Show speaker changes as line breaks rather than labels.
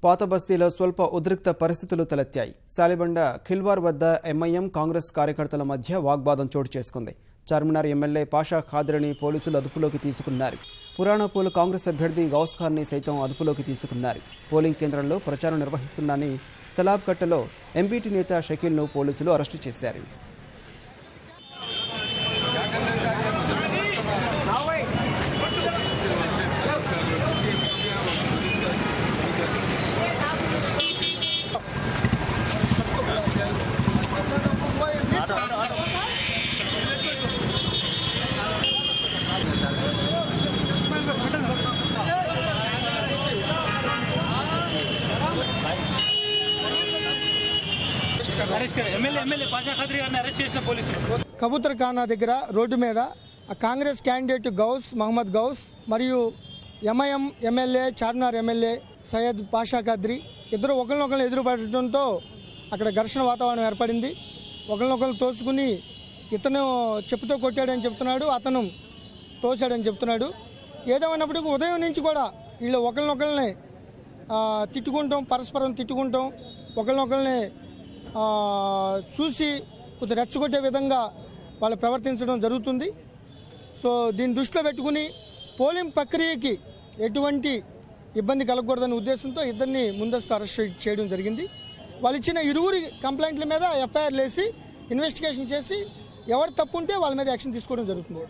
పాత బస్తీలో స్వల్ప ఉద్రిక్త పరిస్థితులు తలెత్తాయి. సాలిబండ ఖిల్వార్ వద్ద ఎంఐఎం కాంగ్రెస్ కార్యకర్తల మధ్య వాగ్వాదం చోటు చేసుకుంది. చార్మినార్ ఎమ్మెల్యే పాషా ఖాద్రిని పోలీసులు అదుపులోకి తీసుకున్నారు. పురాణపూల్ కాంగ్రెస్ అభ్యర్థి గౌస్ ఖాన్ని సైతం అదుపులోకి తీసుకున్నారు. పోలింగ్ కేంద్రంలో ప్రచారం నిర్వహిస్తున్నారని తలాబ్కట్టలో ఎంపీటీ నేత షకీల్ను పోలీసులు అరెస్టు చేశారు.
కబూతర్ ఖానా దగ్గర రోడ్డు మీద కాంగ్రెస్ క్యాండిడేట్ మహమ్మద్ గౌస్ మరియు MIM MLA Charminar MLA Syed Pasha Khadri ఇద్దరు ఒకరినొకరు ఎదురుపడటంతో అక్కడ ఘర్షణ వాతావరణం ఏర్పడింది. ఒకరినొకరు తోసుకుని ఇతను చెప్పుతో కొట్టాడని చెప్తున్నాడు, అతను తోసాడని చెప్తున్నాడు. ఏదేమైనప్పటికీ ఉదయం నుంచి కూడా వీళ్ళు ఒకరినొకరిని తిట్టుకుంటాం, పరస్పరం తిట్టుకుంటాం, ఒకరినొకరిని చూసి కొద్దిగా రెచ్చగొట్టే విధంగా వాళ్ళు ప్రవర్తించడం జరుగుతుంది. సో దీన్ని దృష్టిలో పెట్టుకుని పోలింగ్ ప్రక్రియకి ఎటువంటి ఇబ్బంది కలగకూడదనే ఉద్దేశంతో ఇద్దరిని ముందస్తు అరెస్ట్ చేయడం జరిగింది. వాళ్ళు ఇచ్చిన ఇరువురి కంప్లైంట్ల మీద ఎఫ్ఐఆర్లు వేసి ఇన్వెస్టిగేషన్ చేసి ఎవరు తప్పు ఉంటే వాళ్ళ మీద యాక్షన్ తీసుకోవడం జరుగుతుంది.